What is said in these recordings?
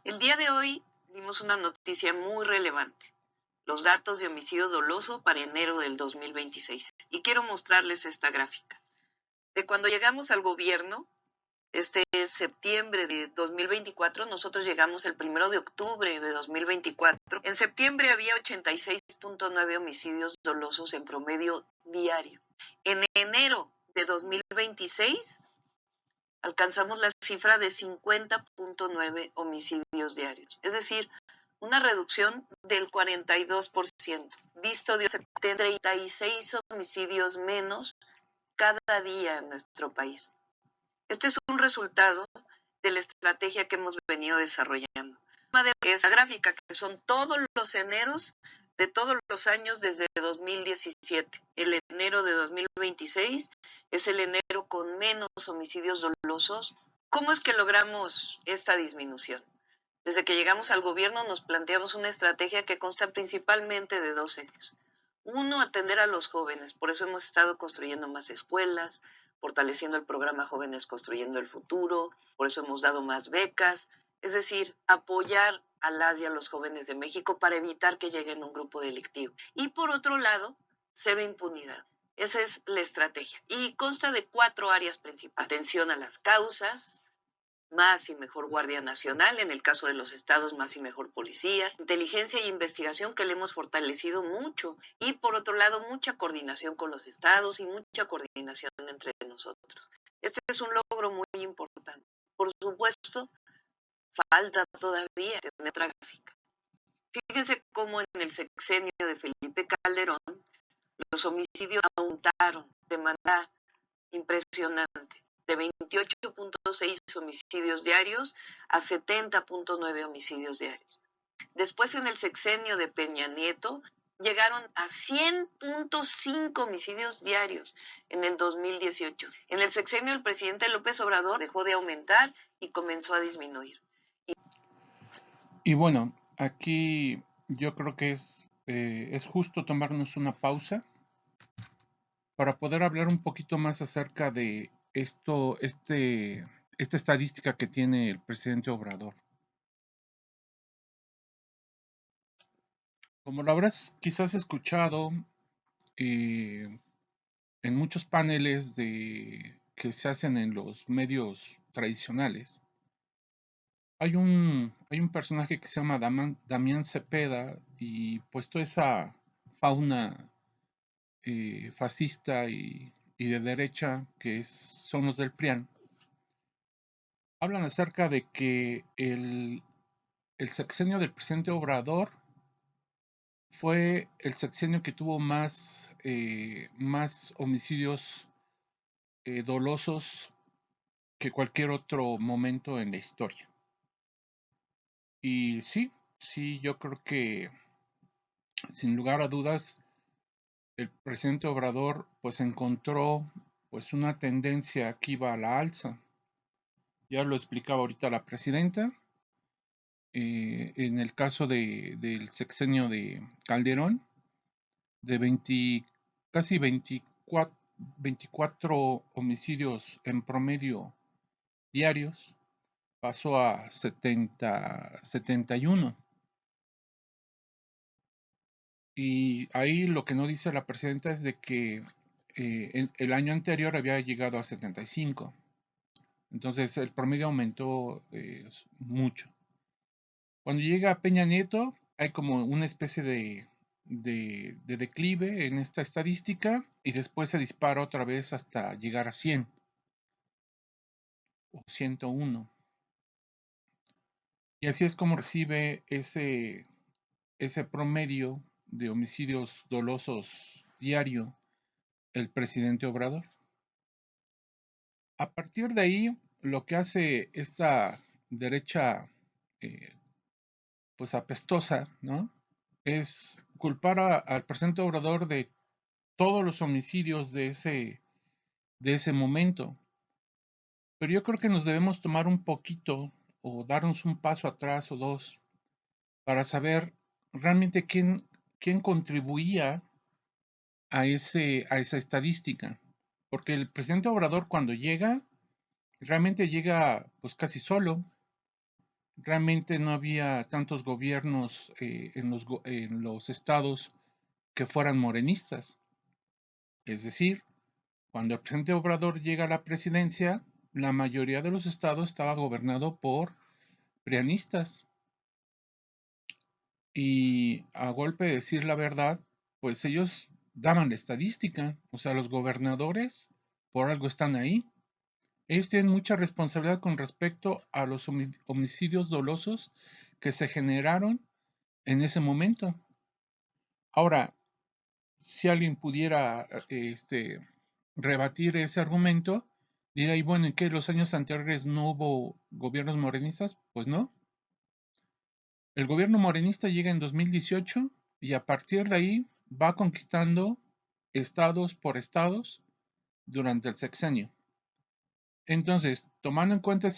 El día de hoy dimos una noticia muy relevante, los datos de homicidio doloso para enero del 2026. Y quiero mostrarles esta gráfica. De cuando llegamos al gobierno, este es septiembre de 2024, nosotros llegamos el 1 de octubre de 2024. En septiembre había 86.9 homicidios dolosos en promedio diario. En enero de 2026 alcanzamos la cifra de 50.9 homicidios diarios, es decir, una reducción del 42%. Visto de 36 homicidios menos cada día en nuestro país. Este es un resultado de la estrategia que hemos venido desarrollando. Esa gráfica, que son todos los eneros de todos los años desde 2017. El enero de 2026 es el enero con menos homicidios dolosos. ¿Cómo es que logramos esta disminución? Desde que llegamos al gobierno nos planteamos una estrategia que consta principalmente de dos ejes. Uno, atender a los jóvenes. Por eso hemos estado construyendo más escuelas, fortaleciendo el programa Jóvenes Construyendo el Futuro. Por eso hemos dado más becas. Es decir, apoyar a las y a los jóvenes de México para evitar que lleguen a un grupo delictivo. Y por otro lado, cero impunidad. Esa es la estrategia. Y consta de 4 áreas principales. Atención a las causas, más y mejor Guardia Nacional, en el caso de los estados, más y mejor policía, inteligencia e investigación, que le hemos fortalecido mucho, y por otro lado, mucha coordinación con los estados y mucha coordinación entre nosotros. Este es un logro muy importante. Por supuesto, falta todavía tener gráfica. Fíjense cómo en el sexenio de Felipe Calderón los homicidios aumentaron de manera impresionante, de 28.6 homicidios diarios a 70.9 homicidios diarios. Después, en el sexenio de Peña Nieto, llegaron a 100.5 homicidios diarios en el 2018. En el sexenio del presidente López Obrador dejó de aumentar y comenzó a disminuir. Y bueno, aquí yo creo que es justo tomarnos una pausa para poder hablar un poquito más acerca de esta estadística que tiene el presidente Obrador. Como lo habrás quizás escuchado en muchos paneles que se hacen en los medios tradicionales, hay un personaje que se llama Damián Cepeda, y pues toda esa fauna fascista y de derecha son los del PRIAN, hablan acerca de que el sexenio del presidente Obrador fue el sexenio que tuvo más homicidios dolosos que cualquier otro momento en la historia. Y sí, yo creo que sin lugar a dudas el presidente Obrador pues encontró pues una tendencia que iba a la alza. Ya lo explicaba ahorita la presidenta. En el caso del sexenio de Calderón, de casi 24 homicidios en promedio diarios, pasó a 71. Y ahí lo que no dice la presidenta es de que el año anterior había llegado a 75. Entonces el promedio aumentó mucho. Cuando llega Peña Nieto, hay como una especie de declive en esta estadística, y después se dispara otra vez hasta llegar a 100 o 101. Y así es como recibe ese promedio de homicidios dolosos diario el presidente Obrador. A partir de ahí, lo que hace esta derecha eh, pues apestosa, ¿no?, es culpar al presidente Obrador de todos los homicidios de ese momento. Pero yo creo que nos debemos tomar un poquito o darnos un paso atrás o dos para saber realmente quién contribuía a esa estadística. Porque el presidente Obrador, cuando llega, realmente llega pues casi solo. realmente no había tantos gobiernos en los estados que fueran morenistas. Es decir, cuando el presidente Obrador llega a la presidencia, la mayoría de los estados estaba gobernado por prianistas. Y a golpe de decir la verdad, pues ellos daban la estadística. O sea, los gobernadores por algo están ahí. Ellos tienen mucha responsabilidad con respecto a los homicidios dolosos que se generaron en ese momento. Ahora, si alguien pudiera rebatir ese argumento, dirá, y bueno, ¿en qué los años anteriores no hubo gobiernos morenistas? Pues no. El gobierno morenista llega en 2018 y a partir de ahí va conquistando estados por estados durante el sexenio. Entonces, tomando en cuenta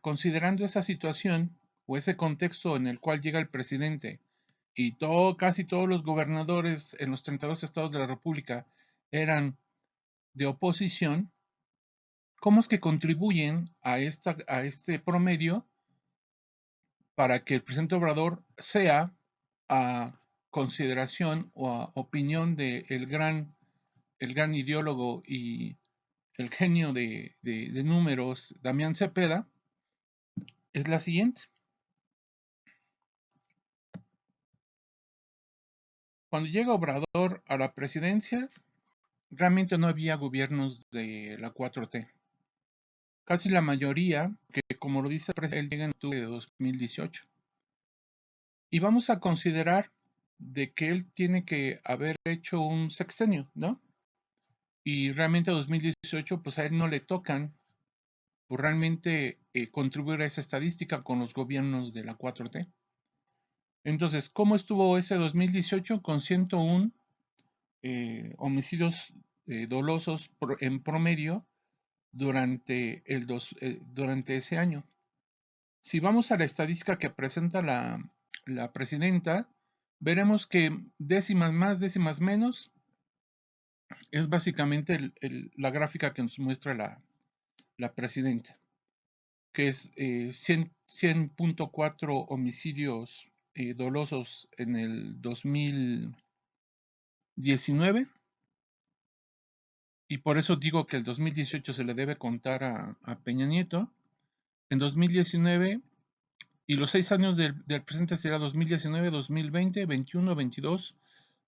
considerando esa situación o ese contexto en el cual llega el presidente y casi todos los gobernadores en los 32 estados de la República eran de oposición, ¿cómo es que contribuyen a este promedio para que el presidente Obrador sea a consideración o a opinión del el gran ideólogo y el genio de números, Damián Cepeda, es la siguiente? Cuando llega Obrador a la presidencia, realmente no había gobiernos de la 4T. Casi la mayoría, que como lo dice, él llega en octubre de 2018. Y vamos a considerar de que él tiene que haber hecho un sexenio, ¿no? Y realmente a 2018, pues a él no le tocan por realmente contribuir a esa estadística con los gobiernos de la 4T. Entonces, ¿cómo estuvo ese 2018? Con 101 homicidios dolosos en promedio durante ese año. Si vamos a la estadística que presenta la presidenta, veremos que décimas más, décimas menos, es básicamente la gráfica que nos muestra la presidenta, que es 100.4 homicidios dolosos en el 2019, y por eso digo que el 2018 se le debe contar a Peña Nieto. En 2019, y los 6 años del presente será 2019, 2020, 21, 22,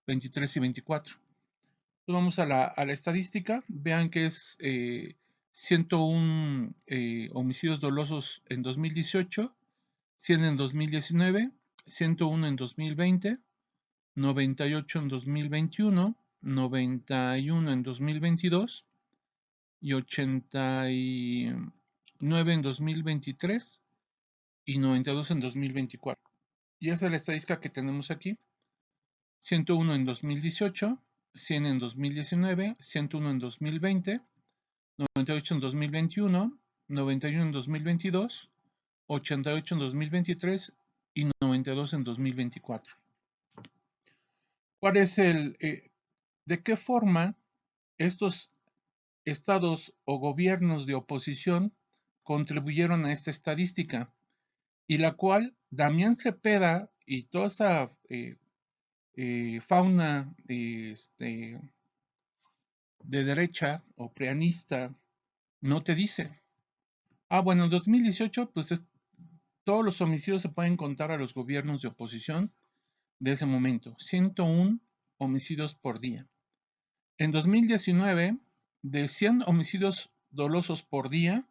23 y 24. Entonces vamos a la estadística. Vean que es 101 homicidios dolosos en 2018, 100 en 2019, 101 en 2020, 98 en 2021, 91 en 2022 y 89 en 2023 y 92 en 2024. Y esa es la estadística que tenemos aquí. 101 en 2018, 100 en 2019, 101 en 2020, 98 en 2021, 91 en 2022, 88 en 2023 y 92 en 2024. ¿Cuál es de qué forma estos estados o gobiernos de oposición contribuyeron a esta estadística? Y la cual Damián Cepeda y toda esa fauna de derecha o preanista no te dice. Bueno, en 2018, pues todos los homicidios se pueden contar a los gobiernos de oposición de ese momento, 101 homicidios por día. En 2019, de 100 homicidios dolosos por día,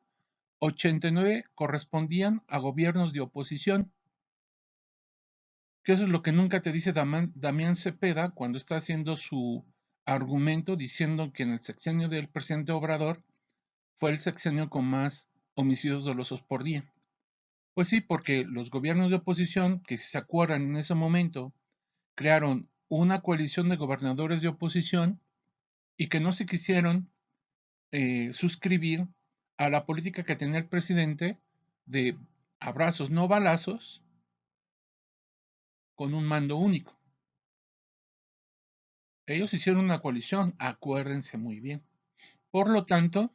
89 correspondían a gobiernos de oposición, que eso es lo que nunca te dice Damián Cepeda cuando está haciendo su argumento diciendo que en el sexenio del presidente Obrador fue el sexenio con más homicidios dolosos por día. Pues sí, porque los gobiernos de oposición, que si se acuerdan en ese momento, crearon una coalición de gobernadores de oposición y que no se quisieron suscribir a la política que tenía el presidente de abrazos, no balazos, con un mando único. Ellos hicieron una coalición, acuérdense muy bien. Por lo tanto,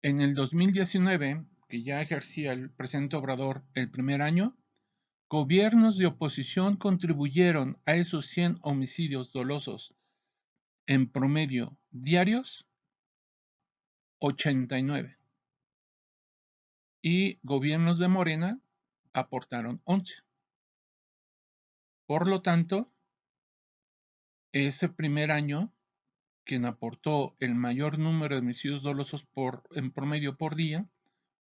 en el 2019, que ya ejercía el presidente Obrador el primer año, gobiernos de oposición contribuyeron a esos 100 homicidios dolosos en promedio diarios, 89. Y gobiernos de Morena aportaron 11. Por lo tanto, ese primer año, quien aportó el mayor número de homicidios dolosos en promedio por día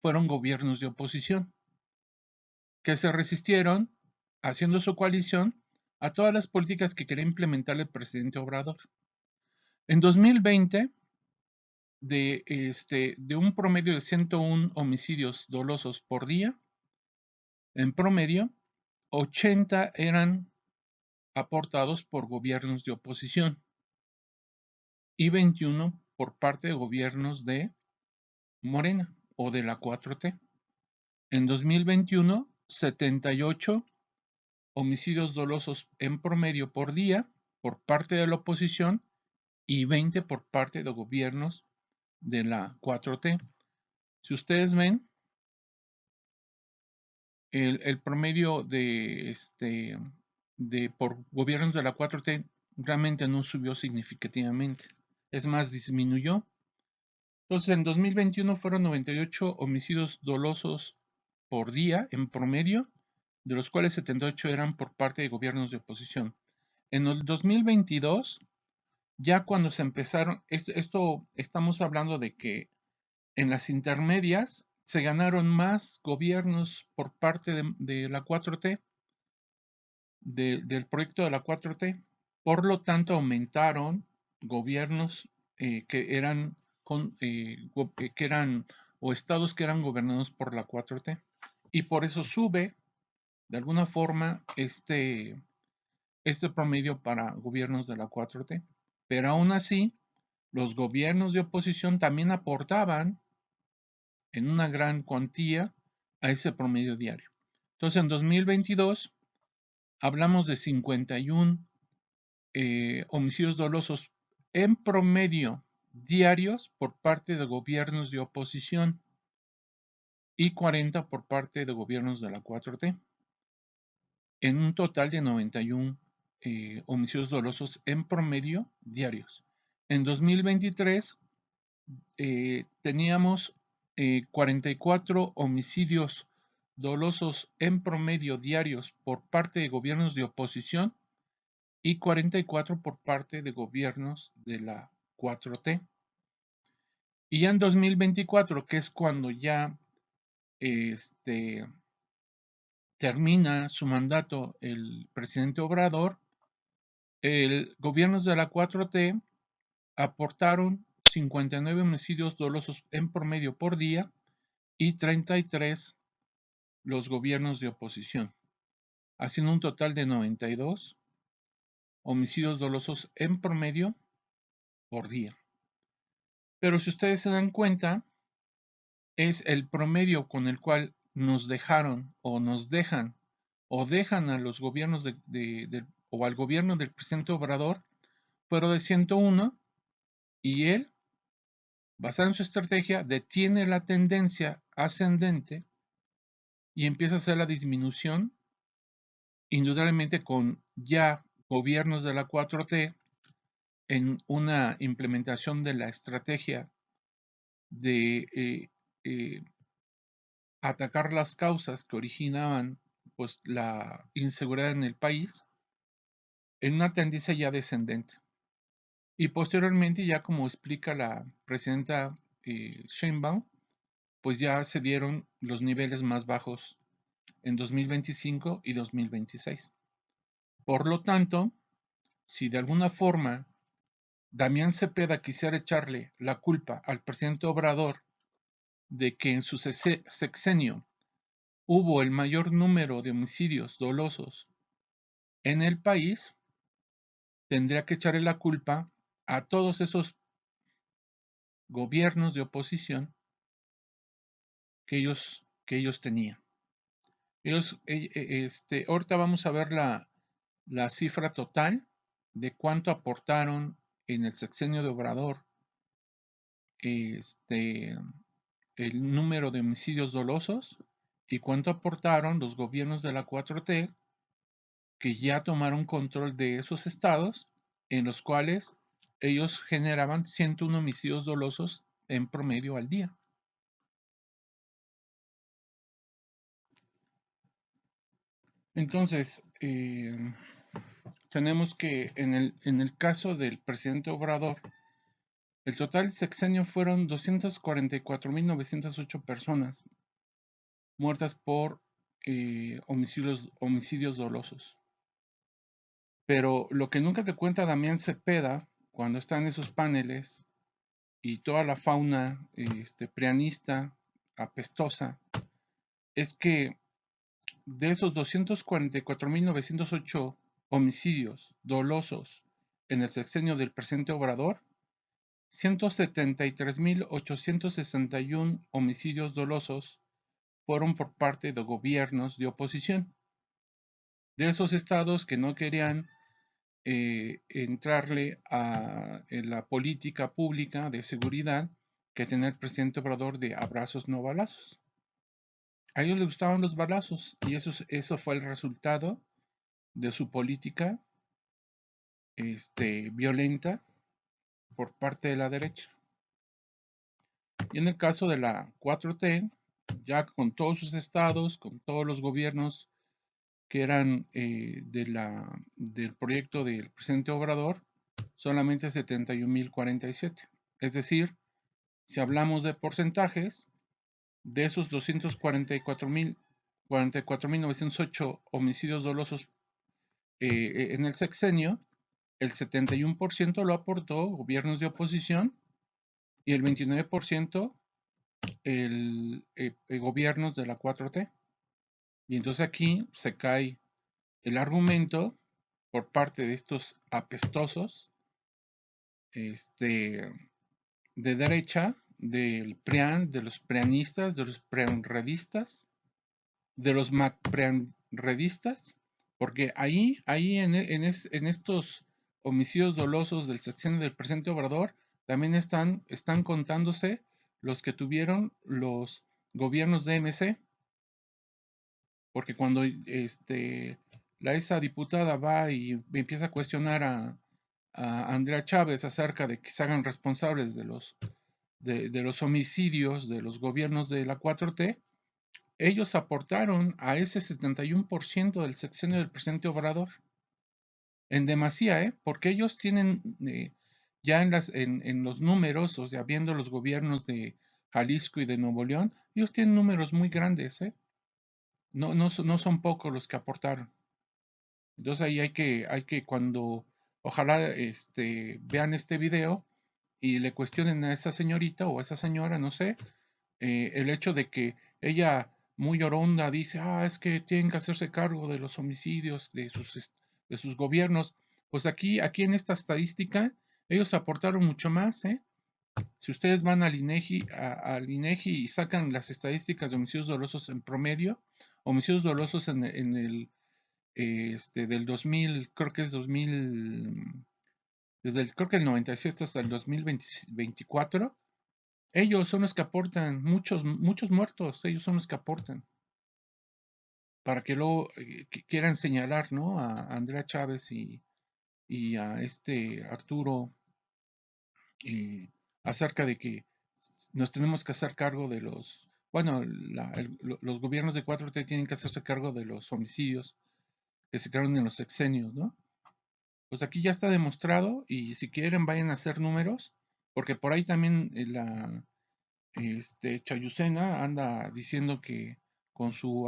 fueron gobiernos de oposición, que se resistieron haciendo su coalición a todas las políticas que quería implementar el presidente Obrador. En 2020, de un promedio de 101 homicidios dolosos por día, en promedio, 80 eran aportados por gobiernos de oposición y 21 por parte de gobiernos de Morena o de la 4T. En 2021, 78 homicidios dolosos en promedio por día por parte de la oposición y 20 por parte de gobiernos de la 4T. Si ustedes ven, el promedio de por gobiernos de la 4T realmente no subió significativamente. Es más, disminuyó. Entonces, en 2021 fueron 98 homicidios dolosos por día en promedio, de los cuales 78 eran por parte de gobiernos de oposición. En el 2022, ya cuando se empezaron, esto estamos hablando de que en las intermedias se ganaron más gobiernos por parte de la 4T, del proyecto de la 4T. Por lo tanto, aumentaron gobiernos que eran que eran o estados que eran gobernados por la 4T. Y por eso sube de alguna forma este promedio para gobiernos de la 4T. Pero aún así, los gobiernos de oposición también aportaban en una gran cuantía a ese promedio diario. Entonces, en 2022 hablamos de 51 homicidios dolosos en promedio diarios por parte de gobiernos de oposición y 40 por parte de gobiernos de la 4T, en un total de 91 homicidios dolosos en promedio diarios. En 2023 teníamos 44 homicidios dolosos en promedio diarios por parte de gobiernos de oposición y 44 por parte de gobiernos de la 4T. Y ya en 2024, que es cuando ya termina su mandato el presidente Obrador, el gobiernos de la 4T aportaron 59 homicidios dolosos en promedio por día y 33 los gobiernos de oposición, haciendo un total de 92 homicidios dolosos en promedio por día. Pero si ustedes se dan cuenta, es el promedio con el cual nos dejaron o nos dejan o dejan a los gobiernos o al gobierno del presidente Obrador, pero de 101, y él, basado en su estrategia, detiene la tendencia ascendente y empieza a hacer la disminución, indudablemente con ya gobiernos de la 4T en una implementación de la estrategia de atacar las causas que originaban pues la inseguridad en el país en una tendencia ya descendente. Y posteriormente, ya como explica la presidenta Sheinbaum, pues ya se dieron los niveles más bajos en 2025 y 2026. Por lo tanto, si de alguna forma Damián Cepeda quisiera echarle la culpa al presidente Obrador de que en su sexenio hubo el mayor número de homicidios dolosos en el país, tendría que echarle la culpa a todos esos gobiernos de oposición que ellos tenían. Ahorita vamos a ver la cifra total de cuánto aportaron en el sexenio de Obrador el número de homicidios dolosos y cuánto aportaron los gobiernos de la 4T que ya tomaron control de esos estados en los cuales ellos generaban 101 homicidios dolosos en promedio al día. Entonces, tenemos que en el caso del presidente Obrador, el total sexenio fueron 244.908 personas muertas por homicidios dolosos. Pero lo que nunca te cuenta Damián Cepeda cuando está en esos paneles y toda la fauna prianista, apestosa, es que de esos 244.908 homicidios dolosos en el sexenio del presidente Obrador, 173.861 homicidios dolosos fueron por parte de gobiernos de oposición, de esos estados que no querían entrarle en la política pública de seguridad que tenía el presidente Obrador de abrazos no balazos. A ellos les gustaban los balazos y eso fue el resultado de su política violenta por parte de la derecha. Y en el caso de la 4T, ya con todos sus estados, con todos los gobiernos que eran del proyecto del presidente Obrador, solamente 71.047. Es decir, si hablamos de porcentajes, de esos 244.908 homicidios dolosos en el sexenio, el 71% lo aportó gobiernos de oposición y el 29% gobiernos de la 4T. Y entonces aquí se cae el argumento por parte de estos apestosos de derecha, del PRIAN, de los prianistas, de los preanredistas, de los macpreanredistas, porque ahí en estos homicidios dolosos del sexenio del presidente Obrador también están contándose los que tuvieron los gobiernos de MC, porque cuando esa diputada va y empieza a cuestionar a Andrea Chávez acerca de que se hagan responsables de los homicidios de los gobiernos de la 4T, ellos aportaron a ese 71% del sexenio del presidente Obrador. En demasía, porque ellos tienen ya en los números, o sea, viendo los gobiernos de Jalisco y de Nuevo León, ellos tienen números muy grandes, no son pocos los que aportaron. Entonces ahí hay que cuando, ojalá vean este video y le cuestionen a esa señorita o a esa señora, no sé, el hecho de que ella muy oronda dice, es que tienen que hacerse cargo de los homicidios de sus gobiernos. Pues aquí en esta estadística, ellos aportaron mucho más, ¿eh? Si ustedes van al INEGI y sacan las estadísticas de homicidios dolosos en promedio, homicidios dolosos en el del 2000, creo que es 2000, creo que el 97 hasta el 2024, ellos son los que aportan muchos muertos, ellos son los que aportan. Para que luego quieran señalar, ¿no? A Andrea Chávez y a Arturo acerca de que nos tenemos que hacer cargo de los, bueno, los gobiernos de 4T tienen que hacerse cargo de los homicidios que se crearon en los sexenios, ¿no? Pues aquí ya está demostrado y si quieren vayan a hacer números, porque por ahí también Chayucena anda diciendo que con su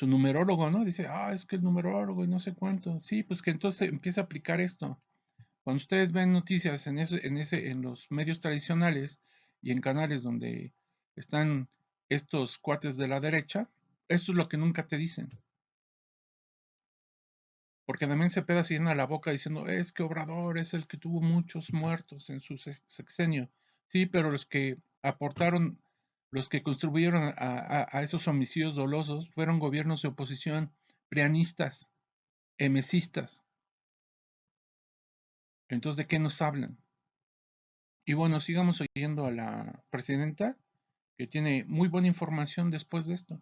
numerólogo, ¿no? Dice, es que el numerólogo y no sé cuánto. Sí, pues que entonces empieza a aplicar esto. Cuando ustedes ven noticias en los medios tradicionales y en canales donde están estos cuates de la derecha, esto es lo que nunca te dicen. Porque también Cepeda se llena la boca diciendo, es que Obrador es el que tuvo muchos muertos en su sexenio. Sí, pero los que aportaron, los que contribuyeron a esos homicidios dolosos fueron gobiernos de oposición, prianistas, emesistas. Entonces, ¿de qué nos hablan? Y bueno, sigamos oyendo a la presidenta, que tiene muy buena información después de esto.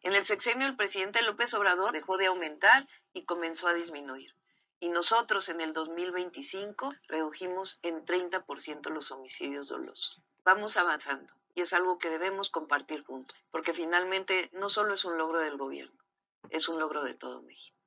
En el sexenio del presidente López Obrador dejó de aumentar y comenzó a disminuir. Y nosotros en el 2025 redujimos en 30% los homicidios dolosos. Vamos avanzando y es algo que debemos compartir juntos, porque finalmente no solo es un logro del gobierno, es un logro de todo México.